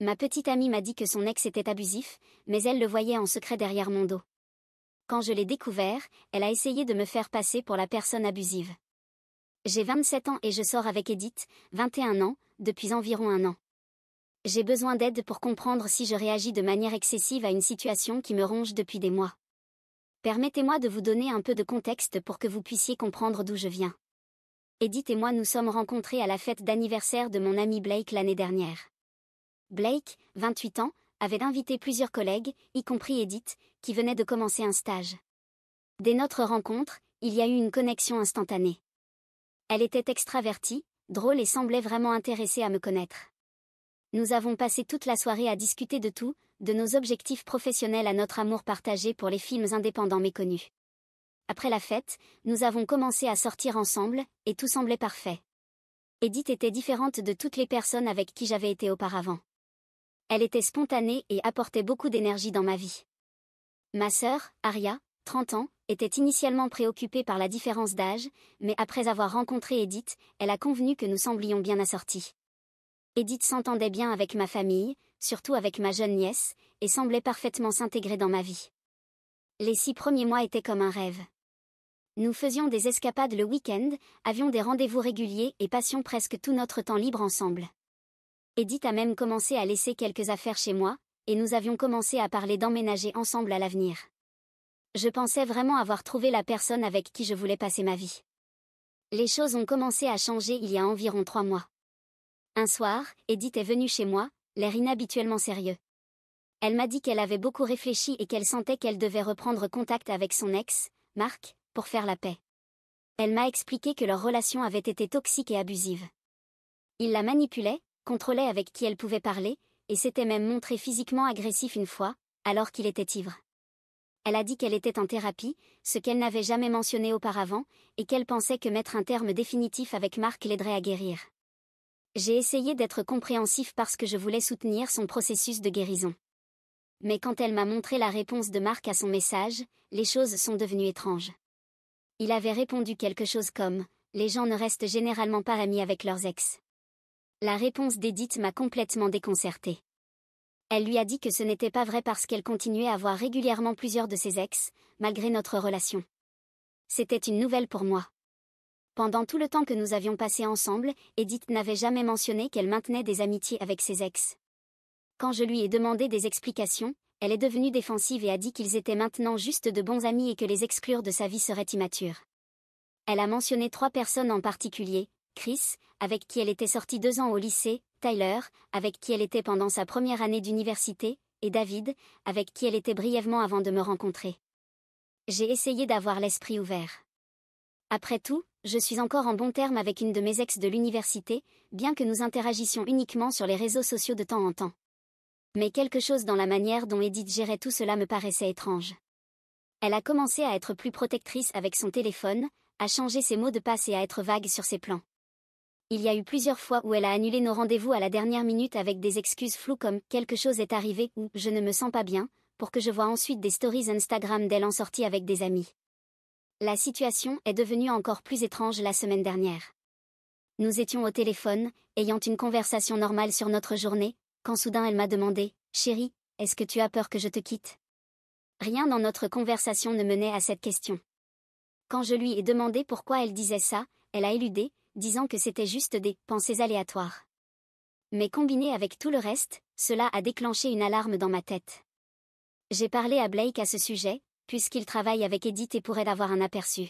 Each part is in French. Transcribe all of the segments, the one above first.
Ma petite amie m'a dit que son ex était abusif, mais elle le voyait en secret derrière mon dos. Quand je l'ai découvert, elle a essayé de me faire passer pour la personne abusive. J'ai 27 ans et je sors avec Edith, 21 ans, depuis environ un an. J'ai besoin d'aide pour comprendre si je réagis de manière excessive à une situation qui me ronge depuis des mois. Permettez-moi de vous donner un peu de contexte pour que vous puissiez comprendre d'où je viens. Edith et moi nous sommes rencontrés à la fête d'anniversaire de mon ami Blake l'année dernière. Blake, 28 ans, avait invité plusieurs collègues, y compris Edith, qui venait de commencer un stage. Dès notre rencontre, il y a eu une connexion instantanée. Elle était extravertie, drôle et semblait vraiment intéressée à me connaître. Nous avons passé toute la soirée à discuter de tout, de nos objectifs professionnels à notre amour partagé pour les films indépendants méconnus. Après la fête, nous avons commencé à sortir ensemble, et tout semblait parfait. Edith était différente de toutes les personnes avec qui j'avais été auparavant. Elle était spontanée et apportait beaucoup d'énergie dans ma vie. Ma sœur, Aria, 30 ans, était initialement préoccupée par la différence d'âge, mais après avoir rencontré Edith, elle a convenu que nous semblions bien assortis. Edith s'entendait bien avec ma famille, surtout avec ma jeune nièce, et semblait parfaitement s'intégrer dans ma vie. Les 6 premiers mois étaient comme un rêve. Nous faisions des escapades le week-end, avions des rendez-vous réguliers et passions presque tout notre temps libre ensemble. Edith a même commencé à laisser quelques affaires chez moi, et nous avions commencé à parler d'emménager ensemble à l'avenir. Je pensais vraiment avoir trouvé la personne avec qui je voulais passer ma vie. Les choses ont commencé à changer il y a environ 3 mois. Un soir, Edith est venue chez moi, l'air inhabituellement sérieux. Elle m'a dit qu'elle avait beaucoup réfléchi et qu'elle sentait qu'elle devait reprendre contact avec son ex, Marc, pour faire la paix. Elle m'a expliqué que leur relation avait été toxique et abusive. Il la manipulait, contrôlait avec qui elle pouvait parler, et s'était même montré physiquement agressif une fois, alors qu'il était ivre. Elle a dit qu'elle était en thérapie, ce qu'elle n'avait jamais mentionné auparavant, et qu'elle pensait que mettre un terme définitif avec Marc l'aiderait à guérir. J'ai essayé d'être compréhensif parce que je voulais soutenir son processus de guérison. Mais quand elle m'a montré la réponse de Marc à son message, les choses sont devenues étranges. Il avait répondu quelque chose comme « Les gens ne restent généralement pas amis avec leurs ex ». La réponse d'Edith m'a complètement déconcertée. Elle lui a dit que ce n'était pas vrai parce qu'elle continuait à voir régulièrement plusieurs de ses ex, malgré notre relation. C'était une nouvelle pour moi. Pendant tout le temps que nous avions passé ensemble, Edith n'avait jamais mentionné qu'elle maintenait des amitiés avec ses ex. Quand je lui ai demandé des explications, elle est devenue défensive et a dit qu'ils étaient maintenant juste de bons amis et que les exclure de sa vie serait immature. Elle a mentionné 3 personnes en particulier, Chris, avec qui elle était sortie 2 ans au lycée, Tyler, avec qui elle était pendant sa première année d'université, et David, avec qui elle était brièvement avant de me rencontrer. J'ai essayé d'avoir l'esprit ouvert. Après tout, je suis encore en bons termes avec une de mes ex de l'université, bien que nous interagissions uniquement sur les réseaux sociaux de temps en temps. Mais quelque chose dans la manière dont Edith gérait tout cela me paraissait étrange. Elle a commencé à être plus protectrice avec son téléphone, à changer ses mots de passe et à être vague sur ses plans. Il y a eu plusieurs fois où elle a annulé nos rendez-vous à la dernière minute avec des excuses floues comme « quelque chose est arrivé » ou « je ne me sens pas bien », pour que je voie ensuite des stories Instagram d'elle en sortie avec des amis. La situation est devenue encore plus étrange la semaine dernière. Nous étions au téléphone, ayant une conversation normale sur notre journée, quand soudain elle m'a demandé « Chérie, est-ce que tu as peur que je te quitte ?» Rien dans notre conversation ne menait à cette question. Quand je lui ai demandé pourquoi elle disait ça, elle a éludé, disant que c'était juste des « pensées aléatoires ». Mais combiné avec tout le reste, cela a déclenché une alarme dans ma tête. J'ai parlé à Blake à ce sujet, puisqu'il travaille avec Edith et pourrait avoir un aperçu.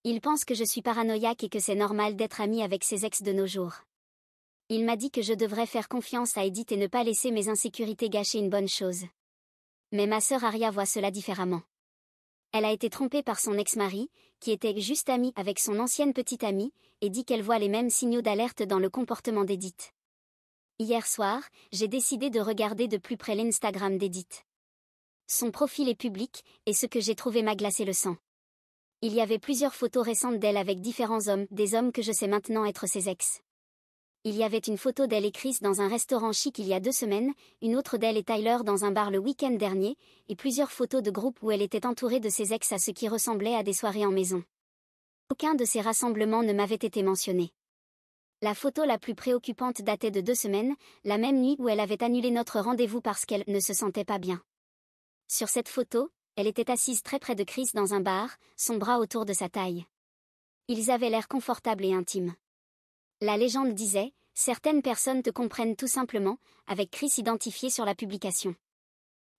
Il pense que je suis paranoïaque et que c'est normal d'être amie avec ses ex de nos jours. Il m'a dit que je devrais faire confiance à Edith et ne pas laisser mes insécurités gâcher une bonne chose. Mais ma sœur Aria voit cela différemment. Elle a été trompée par son ex-mari, qui était juste ami avec son ancienne petite amie, et dit qu'elle voit les mêmes signaux d'alerte dans le comportement d'Edith. Hier soir, j'ai décidé de regarder de plus près l'Instagram d'Edith. Son profil est public, et ce que j'ai trouvé m'a glacé le sang. Il y avait plusieurs photos récentes d'elle avec différents hommes, des hommes que je sais maintenant être ses ex. Il y avait une photo d'elle et Chris dans un restaurant chic il y a 2 semaines, une autre d'elle et Tyler dans un bar le week-end dernier, et plusieurs photos de groupe où elle était entourée de ses ex à ce qui ressemblait à des soirées en maison. Aucun de ces rassemblements ne m'avait été mentionné. La photo la plus préoccupante datait de 2 semaines, la même nuit où elle avait annulé notre rendez-vous parce qu'elle ne se sentait pas bien. Sur cette photo, elle était assise très près de Chris dans un bar, son bras autour de sa taille. Ils avaient l'air confortables et intimes. La légende disait, certaines personnes te comprennent tout simplement, avec Chris identifié sur la publication.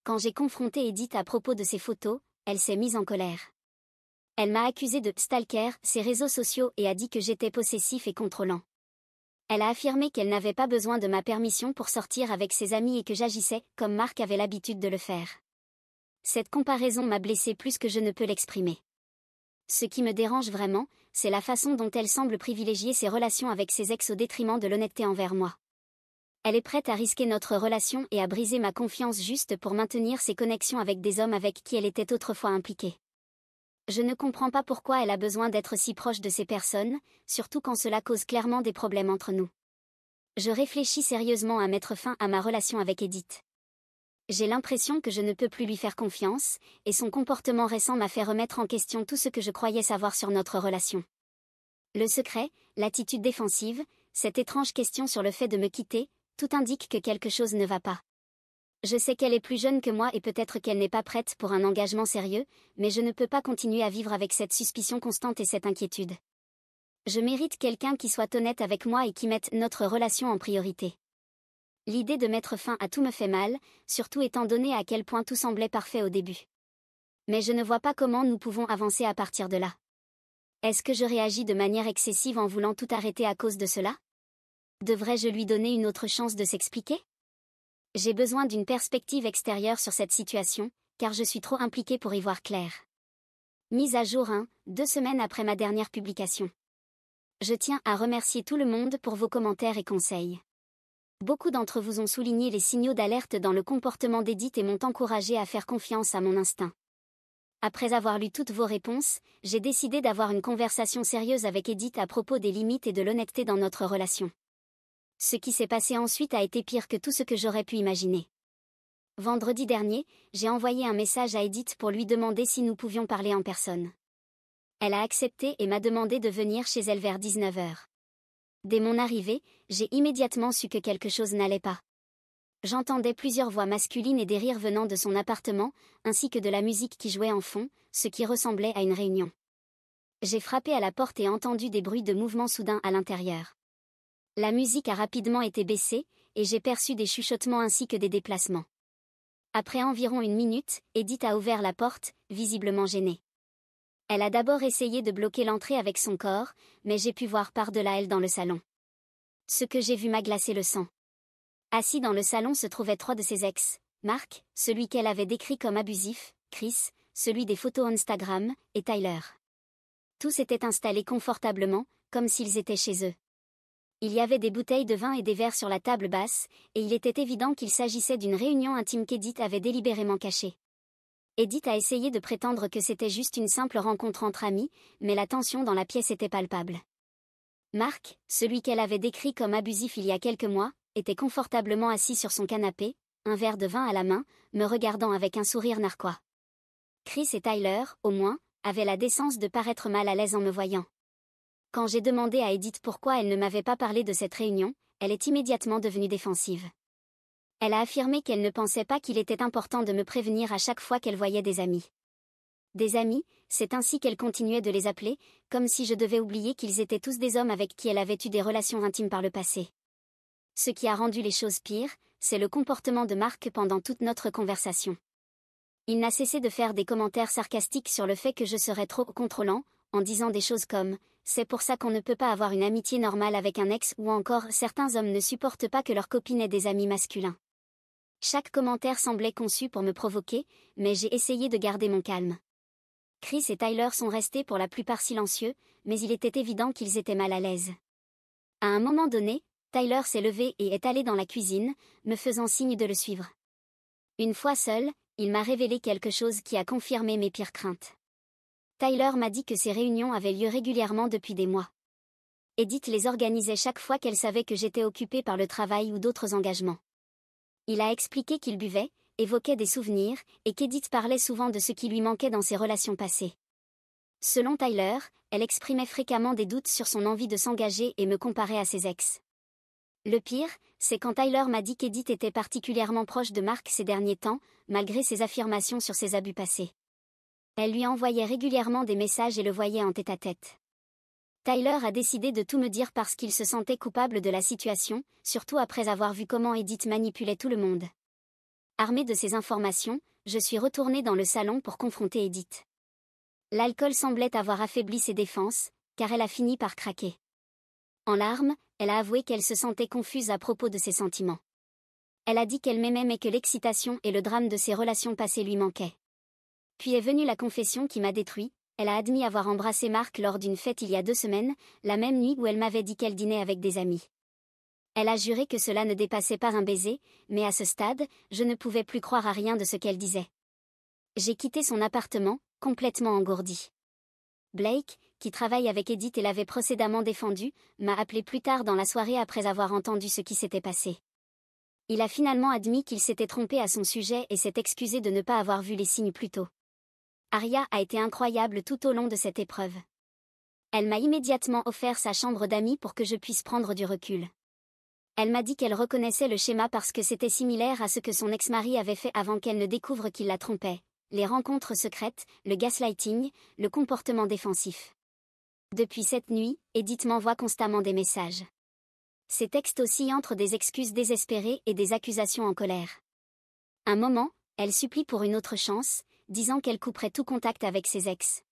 Quand j'ai confronté Edith à propos de ces photos, elle s'est mise en colère. Elle m'a accusé de stalker ses réseaux sociaux et a dit que j'étais possessif et contrôlant. Elle a affirmé qu'elle n'avait pas besoin de ma permission pour sortir avec ses amis et que j'agissais comme Marc avait l'habitude de le faire. Cette comparaison m'a blessée plus que je ne peux l'exprimer. Ce qui me dérange vraiment, c'est la façon dont elle semble privilégier ses relations avec ses ex au détriment de l'honnêteté envers moi. Elle est prête à risquer notre relation et à briser ma confiance juste pour maintenir ses connexions avec des hommes avec qui elle était autrefois impliquée. Je ne comprends pas pourquoi elle a besoin d'être si proche de ces personnes, surtout quand cela cause clairement des problèmes entre nous. Je réfléchis sérieusement à mettre fin à ma relation avec Edith. J'ai l'impression que je ne peux plus lui faire confiance, et son comportement récent m'a fait remettre en question tout ce que je croyais savoir sur notre relation. Le secret, l'attitude défensive, cette étrange question sur le fait de me quitter, tout indique que quelque chose ne va pas. Je sais qu'elle est plus jeune que moi et peut-être qu'elle n'est pas prête pour un engagement sérieux, mais je ne peux pas continuer à vivre avec cette suspicion constante et cette inquiétude. Je mérite quelqu'un qui soit honnête avec moi et qui mette notre relation en priorité. L'idée de mettre fin à tout me fait mal, surtout étant donné à quel point tout semblait parfait au début. Mais je ne vois pas comment nous pouvons avancer à partir de là. Est-ce que je réagis de manière excessive en voulant tout arrêter à cause de cela? Devrais-je lui donner une autre chance de s'expliquer? J'ai besoin d'une perspective extérieure sur cette situation, car je suis trop impliquée pour y voir clair. Mise à jour 2 semaines après ma dernière publication. Je tiens à remercier tout le monde pour vos commentaires et conseils. Beaucoup d'entre vous ont souligné les signaux d'alerte dans le comportement d'Edith et m'ont encouragé à faire confiance à mon instinct. Après avoir lu toutes vos réponses, j'ai décidé d'avoir une conversation sérieuse avec Edith à propos des limites et de l'honnêteté dans notre relation. Ce qui s'est passé ensuite a été pire que tout ce que j'aurais pu imaginer. Vendredi dernier, j'ai envoyé un message à Edith pour lui demander si nous pouvions parler en personne. Elle a accepté et m'a demandé de venir chez elle vers 19h. Dès mon arrivée, j'ai immédiatement su que quelque chose n'allait pas. J'entendais plusieurs voix masculines et des rires venant de son appartement, ainsi que de la musique qui jouait en fond, ce qui ressemblait à une réunion. J'ai frappé à la porte et entendu des bruits de mouvements soudains à l'intérieur. La musique a rapidement été baissée, et j'ai perçu des chuchotements ainsi que des déplacements. Après environ 1 minute, Edith a ouvert la porte, visiblement gênée. Elle a d'abord essayé de bloquer l'entrée avec son corps, mais j'ai pu voir par-delà elle dans le salon. Ce que j'ai vu m'a glacé le sang. Assis dans le salon se trouvaient 3 de ses ex, Marc, celui qu'elle avait décrit comme abusif, Chris, celui des photos Instagram, et Tyler. Tous étaient installés confortablement, comme s'ils étaient chez eux. Il y avait des bouteilles de vin et des verres sur la table basse, et il était évident qu'il s'agissait d'une réunion intime qu'Edith avait délibérément cachée. Edith a essayé de prétendre que c'était juste une simple rencontre entre amis, mais la tension dans la pièce était palpable. Marc, celui qu'elle avait décrit comme abusif il y a quelques mois, était confortablement assis sur son canapé, un verre de vin à la main, me regardant avec un sourire narquois. Chris et Tyler, au moins, avaient la décence de paraître mal à l'aise en me voyant. Quand j'ai demandé à Edith pourquoi elle ne m'avait pas parlé de cette réunion, elle est immédiatement devenue défensive. Elle a affirmé qu'elle ne pensait pas qu'il était important de me prévenir à chaque fois qu'elle voyait des amis. Des amis, c'est ainsi qu'elle continuait de les appeler, comme si je devais oublier qu'ils étaient tous des hommes avec qui elle avait eu des relations intimes par le passé. Ce qui a rendu les choses pires, c'est le comportement de Marc pendant toute notre conversation. Il n'a cessé de faire des commentaires sarcastiques sur le fait que je serais trop contrôlant, en disant des choses comme « c'est pour ça qu'on ne peut pas avoir une amitié normale avec un ex » ou encore « certains hommes ne supportent pas que leur copine ait des amis masculins ». Chaque commentaire semblait conçu pour me provoquer, mais j'ai essayé de garder mon calme. Chris et Tyler sont restés pour la plupart silencieux, mais il était évident qu'ils étaient mal à l'aise. À un moment donné, Tyler s'est levé et est allé dans la cuisine, me faisant signe de le suivre. Une fois seul, il m'a révélé quelque chose qui a confirmé mes pires craintes. Tyler m'a dit que ces réunions avaient lieu régulièrement depuis des mois. Edith les organisait chaque fois qu'elle savait que j'étais occupée par le travail ou d'autres engagements. Il a expliqué qu'il buvait, évoquait des souvenirs, et qu'Edith parlait souvent de ce qui lui manquait dans ses relations passées. Selon Tyler, elle exprimait fréquemment des doutes sur son envie de s'engager et me comparait à ses ex. Le pire, c'est quand Tyler m'a dit qu'Edith était particulièrement proche de Mark ces derniers temps, malgré ses affirmations sur ses abus passés. Elle lui envoyait régulièrement des messages et le voyait en tête-à-tête. Tyler a décidé de tout me dire parce qu'il se sentait coupable de la situation, surtout après avoir vu comment Edith manipulait tout le monde. Armée de ces informations, je suis retournée dans le salon pour confronter Edith. L'alcool semblait avoir affaibli ses défenses, car elle a fini par craquer. En larmes, elle a avoué qu'elle se sentait confuse à propos de ses sentiments. Elle a dit qu'elle m'aimait mais que l'excitation et le drame de ses relations passées lui manquaient. Puis est venue la confession qui m'a détruit. Elle a admis avoir embrassé Mark lors d'une fête il y a 2 semaines, la même nuit où elle m'avait dit qu'elle dînait avec des amis. Elle a juré que cela ne dépassait pas un baiser, mais à ce stade, je ne pouvais plus croire à rien de ce qu'elle disait. J'ai quitté son appartement, complètement engourdi. Blake, qui travaille avec Edith et l'avait précédemment défendu, m'a appelé plus tard dans la soirée après avoir entendu ce qui s'était passé. Il a finalement admis qu'il s'était trompé à son sujet et s'est excusé de ne pas avoir vu les signes plus tôt. Aria a été incroyable tout au long de cette épreuve. Elle m'a immédiatement offert sa chambre d'amis pour que je puisse prendre du recul. Elle m'a dit qu'elle reconnaissait le schéma parce que c'était similaire à ce que son ex-mari avait fait avant qu'elle ne découvre qu'il la trompait. Les rencontres secrètes, le gaslighting, le comportement défensif. Depuis cette nuit, Edith m'envoie constamment des messages. Ces textes oscillent entre des excuses désespérées et des accusations en colère. Un moment, elle supplie pour une autre chance, disant qu'elle couperait tout contact avec ses ex.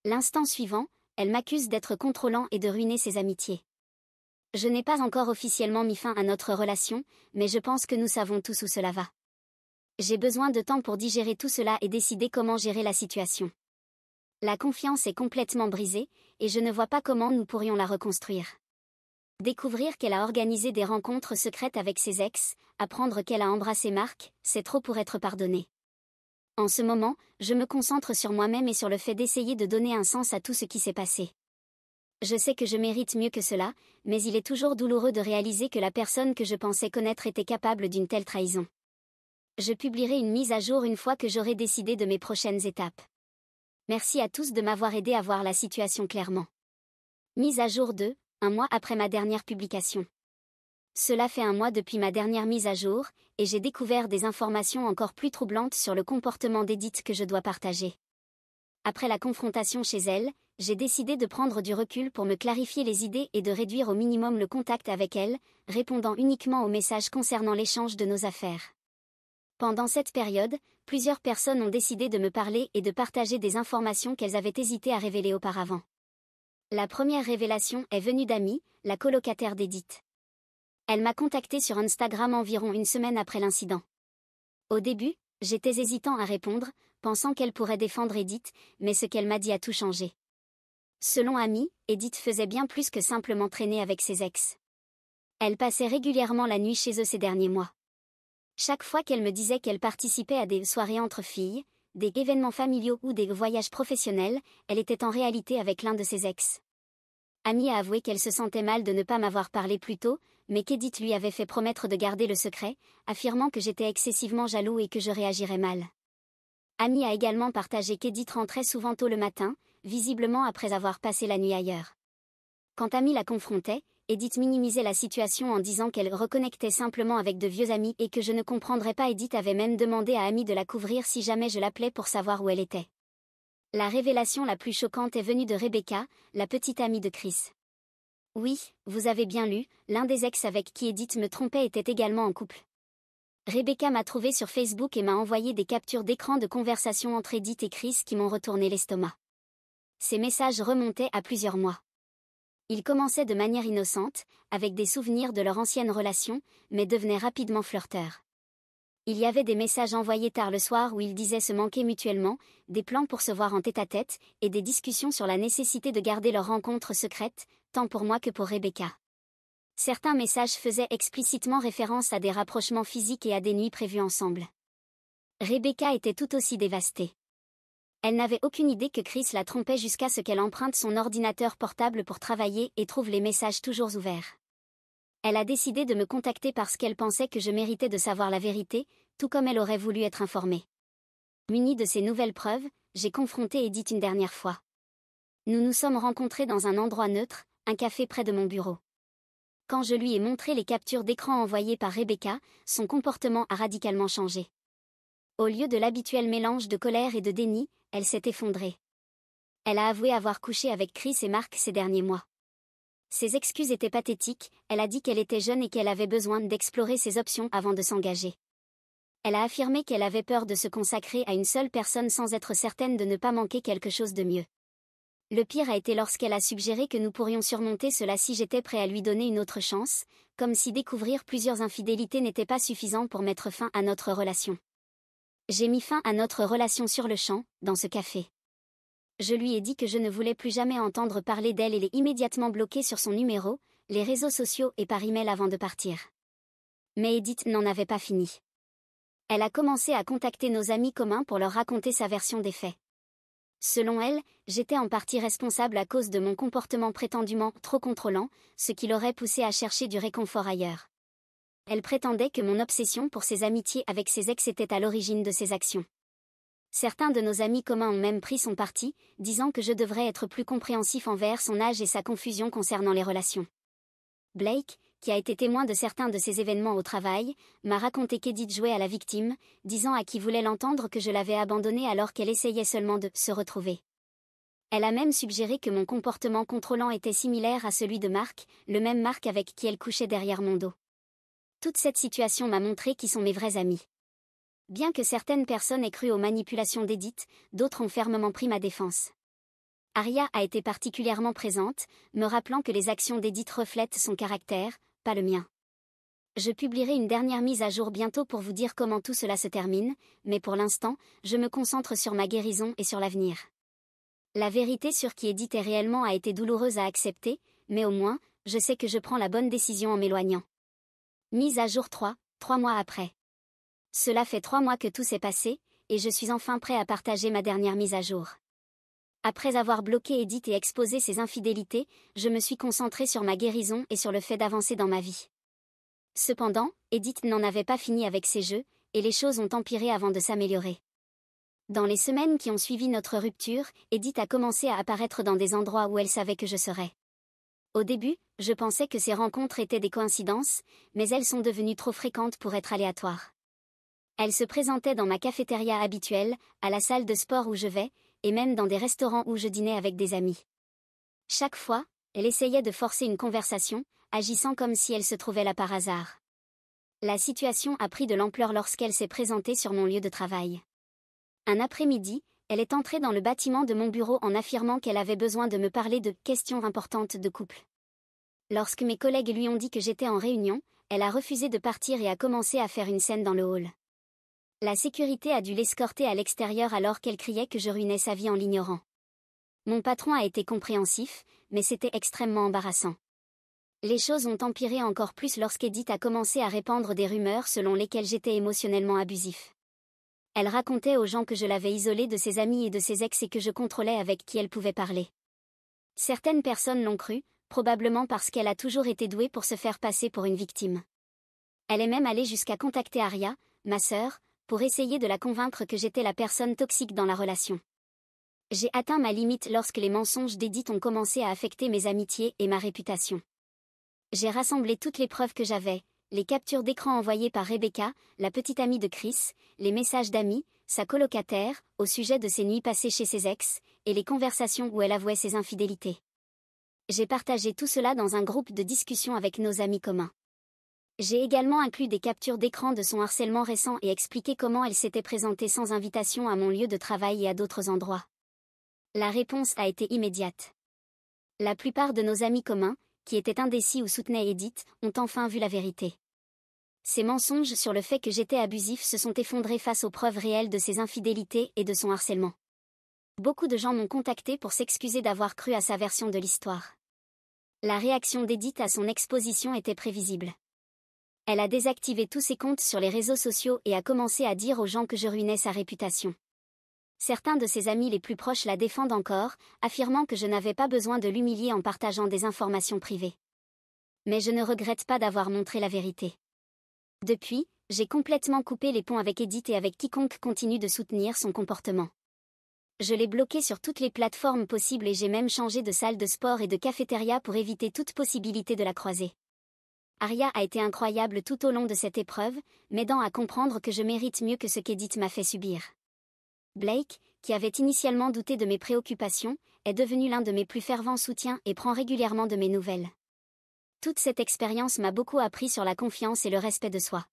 L'instant suivant, elle m'accuse d'être contrôlant et de ruiner ses amitiés. Je n'ai pas encore officiellement mis fin à notre relation, mais je pense que nous savons tous où cela va. J'ai besoin de temps pour digérer tout cela et décider comment gérer la situation. La confiance est complètement brisée, et je ne vois pas comment nous pourrions la reconstruire. Découvrir qu'elle a organisé des rencontres secrètes avec ses ex, apprendre qu'elle a embrassé Mark, c'est trop pour être pardonné. En ce moment, je me concentre sur moi-même et sur le fait d'essayer de donner un sens à tout ce qui s'est passé. Je sais que je mérite mieux que cela, mais il est toujours douloureux de réaliser que la personne que je pensais connaître était capable d'une telle trahison. Je publierai une mise à jour une fois que j'aurai décidé de mes prochaines étapes. Merci à tous de m'avoir aidé à voir la situation clairement. Mise à jour 2, un mois après ma dernière publication. Cela fait un mois depuis ma dernière mise à jour, et j'ai découvert des informations encore plus troublantes sur le comportement d'Edith que je dois partager. Après la confrontation chez elle, j'ai décidé de prendre du recul pour me clarifier les idées et de réduire au minimum le contact avec elle, répondant uniquement aux messages concernant l'échange de nos affaires. Pendant cette période, plusieurs personnes ont décidé de me parler et de partager des informations qu'elles avaient hésité à révéler auparavant. La première révélation est venue d'Amy, la colocataire d'Edith. Elle m'a contactée sur Instagram environ 1 semaine après l'incident. Au début, j'étais hésitant à répondre, pensant qu'elle pourrait défendre Edith, mais ce qu'elle m'a dit a tout changé. Selon Amy, Edith faisait bien plus que simplement traîner avec ses ex. Elle passait régulièrement la nuit chez eux ces derniers mois. Chaque fois qu'elle me disait qu'elle participait à des soirées entre filles, des événements familiaux ou des voyages professionnels, elle était en réalité avec l'un de ses ex. Amy a avoué qu'elle se sentait mal de ne pas m'avoir parlé plus tôt, mais qu'Edith lui avait fait promettre de garder le secret, affirmant que j'étais excessivement jaloux et que je réagirais mal. Amy a également partagé qu'Edith rentrait souvent tôt le matin, visiblement après avoir passé la nuit ailleurs. Quand Amy la confrontait, Edith minimisait la situation en disant qu'elle reconnectait simplement avec de vieux amis et que je ne comprendrais pas. Edith avait même demandé à Amy de la couvrir si jamais je l'appelais pour savoir où elle était. La révélation la plus choquante est venue de Rebecca, la petite amie de Chris. Oui, vous avez bien lu, l'un des ex avec qui Edith me trompait était également en couple. Rebecca m'a trouvé sur Facebook et m'a envoyé des captures d'écran de conversations entre Edith et Chris qui m'ont retourné l'estomac. Ces messages remontaient à plusieurs mois. Ils commençaient de manière innocente, avec des souvenirs de leur ancienne relation, mais devenaient rapidement flirteurs. Il y avait des messages envoyés tard le soir où ils disaient se manquer mutuellement, des plans pour se voir en tête-à-tête, et des discussions sur la nécessité de garder leur rencontre secrète, tant pour moi que pour Rebecca. Certains messages faisaient explicitement référence à des rapprochements physiques et à des nuits prévues ensemble. Rebecca était tout aussi dévastée. Elle n'avait aucune idée que Chris la trompait jusqu'à ce qu'elle emprunte son ordinateur portable pour travailler et trouve les messages toujours ouverts. Elle a décidé de me contacter parce qu'elle pensait que je méritais de savoir la vérité, tout comme elle aurait voulu être informée. Munie de ces nouvelles preuves, j'ai confronté Edith une dernière fois. Nous nous sommes rencontrés dans un endroit neutre, un café près de mon bureau. Quand je lui ai montré les captures d'écran envoyées par Rebecca, son comportement a radicalement changé. Au lieu de l'habituel mélange de colère et de déni, elle s'est effondrée. Elle a avoué avoir couché avec Chris et Mark ces derniers mois. Ses excuses étaient pathétiques, elle a dit qu'elle était jeune et qu'elle avait besoin d'explorer ses options avant de s'engager. Elle a affirmé qu'elle avait peur de se consacrer à une seule personne sans être certaine de ne pas manquer quelque chose de mieux. Le pire a été lorsqu'elle a suggéré que nous pourrions surmonter cela si j'étais prêt à lui donner une autre chance, comme si découvrir plusieurs infidélités n'était pas suffisant pour mettre fin à notre relation. J'ai mis fin à notre relation sur le champ, dans ce café. Je lui ai dit que je ne voulais plus jamais entendre parler d'elle et l'ai immédiatement bloquée sur son numéro, les réseaux sociaux et par email avant de partir. Mais Edith n'en avait pas fini. Elle a commencé à contacter nos amis communs pour leur raconter sa version des faits. Selon elle, j'étais en partie responsable à cause de mon comportement prétendument trop contrôlant, ce qui l'aurait poussé à chercher du réconfort ailleurs. Elle prétendait que mon obsession pour ses amitiés avec ses ex était à l'origine de ses actions. Certains de nos amis communs ont même pris son parti, disant que je devrais être plus compréhensif envers son âge et sa confusion concernant les relations. Blake, qui a été témoin de certains de ces événements au travail, m'a raconté qu'Edith jouait à la victime, disant à qui voulait l'entendre que je l'avais abandonnée alors qu'elle essayait seulement de se retrouver. Elle a même suggéré que mon comportement contrôlant était similaire à celui de Mark, le même Mark avec qui elle couchait derrière mon dos. Toute cette situation m'a montré qui sont mes vrais amis. Bien que certaines personnes aient cru aux manipulations d'Edith, d'autres ont fermement pris ma défense. Aria a été particulièrement présente, me rappelant que les actions d'Edith reflètent son caractère, pas le mien. Je publierai une dernière mise à jour bientôt pour vous dire comment tout cela se termine, mais pour l'instant, je me concentre sur ma guérison et sur l'avenir. La vérité sur qui Edith est réellement a été douloureuse à accepter, mais au moins, je sais que je prends la bonne décision en m'éloignant. Mise à jour 3 mois après. Cela fait 3 mois que tout s'est passé, et je suis enfin prêt à partager ma dernière mise à jour. Après avoir bloqué Edith et exposé ses infidélités, je me suis concentré sur ma guérison et sur le fait d'avancer dans ma vie. Cependant, Edith n'en avait pas fini avec ses jeux, et les choses ont empiré avant de s'améliorer. Dans les semaines qui ont suivi notre rupture, Edith a commencé à apparaître dans des endroits où elle savait que je serais. Au début, je pensais que ces rencontres étaient des coïncidences, mais elles sont devenues trop fréquentes pour être aléatoires. Elle se présentait dans ma cafétéria habituelle, à la salle de sport où je vais, et même dans des restaurants où je dînais avec des amis. Chaque fois, elle essayait de forcer une conversation, agissant comme si elle se trouvait là par hasard. La situation a pris de l'ampleur lorsqu'elle s'est présentée sur mon lieu de travail. Un après-midi, elle est entrée dans le bâtiment de mon bureau en affirmant qu'elle avait besoin de me parler de questions importantes de couple. Lorsque mes collègues lui ont dit que j'étais en réunion, elle a refusé de partir et a commencé à faire une scène dans le hall. La sécurité a dû l'escorter à l'extérieur alors qu'elle criait que je ruinais sa vie en l'ignorant. Mon patron a été compréhensif, mais c'était extrêmement embarrassant. Les choses ont empiré encore plus lorsqu'Edith a commencé à répandre des rumeurs selon lesquelles j'étais émotionnellement abusif. Elle racontait aux gens que je l'avais isolée de ses amis et de ses ex et que je contrôlais avec qui elle pouvait parler. Certaines personnes l'ont cru, probablement parce qu'elle a toujours été douée pour se faire passer pour une victime. Elle est même allée jusqu'à contacter Aria, ma sœur, pour essayer de la convaincre que j'étais la personne toxique dans la relation. J'ai atteint ma limite lorsque les mensonges d'Edith ont commencé à affecter mes amitiés et ma réputation. J'ai rassemblé toutes les preuves que j'avais, les captures d'écran envoyées par Rebecca, la petite amie de Chris, les messages d'amis, sa colocataire, au sujet de ses nuits passées chez ses ex, et les conversations où elle avouait ses infidélités. J'ai partagé tout cela dans un groupe de discussion avec nos amis communs. J'ai également inclus des captures d'écran de son harcèlement récent et expliqué comment elle s'était présentée sans invitation à mon lieu de travail et à d'autres endroits. La réponse a été immédiate. La plupart de nos amis communs, qui étaient indécis ou soutenaient Edith, ont enfin vu la vérité. Ces mensonges sur le fait que j'étais abusif se sont effondrés face aux preuves réelles de ses infidélités et de son harcèlement. Beaucoup de gens m'ont contacté pour s'excuser d'avoir cru à sa version de l'histoire. La réaction d'Edith à son exposition était prévisible. Elle a désactivé tous ses comptes sur les réseaux sociaux et a commencé à dire aux gens que je ruinais sa réputation. Certains de ses amis les plus proches la défendent encore, affirmant que je n'avais pas besoin de l'humilier en partageant des informations privées. Mais je ne regrette pas d'avoir montré la vérité. Depuis, j'ai complètement coupé les ponts avec Edith et avec quiconque continue de soutenir son comportement. Je l'ai bloquée sur toutes les plateformes possibles et j'ai même changé de salle de sport et de cafétéria pour éviter toute possibilité de la croiser. Aria a été incroyable tout au long de cette épreuve, m'aidant à comprendre que je mérite mieux que ce qu'Edith m'a fait subir. Blake, qui avait initialement douté de mes préoccupations, est devenu l'un de mes plus fervents soutiens et prend régulièrement de mes nouvelles. Toute cette expérience m'a beaucoup appris sur la confiance et le respect de soi.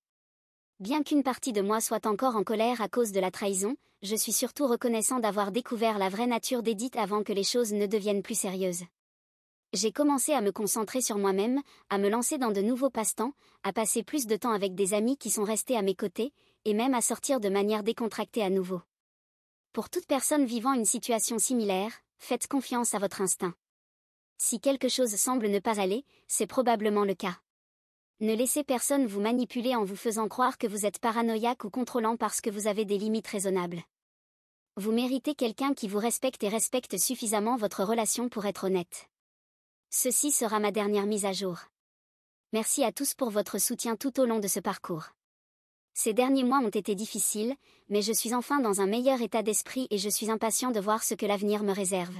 Bien qu'une partie de moi soit encore en colère à cause de la trahison, je suis surtout reconnaissant d'avoir découvert la vraie nature d'Edith avant que les choses ne deviennent plus sérieuses. J'ai commencé à me concentrer sur moi-même, à me lancer dans de nouveaux passe-temps, à passer plus de temps avec des amis qui sont restés à mes côtés, et même à sortir de manière décontractée à nouveau. Pour toute personne vivant une situation similaire, faites confiance à votre instinct. Si quelque chose semble ne pas aller, c'est probablement le cas. Ne laissez personne vous manipuler en vous faisant croire que vous êtes paranoïaque ou contrôlant parce que vous avez des limites raisonnables. Vous méritez quelqu'un qui vous respecte et respecte suffisamment votre relation pour être honnête. Ceci sera ma dernière mise à jour. Merci à tous pour votre soutien tout au long de ce parcours. Ces derniers mois ont été difficiles, mais je suis enfin dans un meilleur état d'esprit et je suis impatient de voir ce que l'avenir me réserve.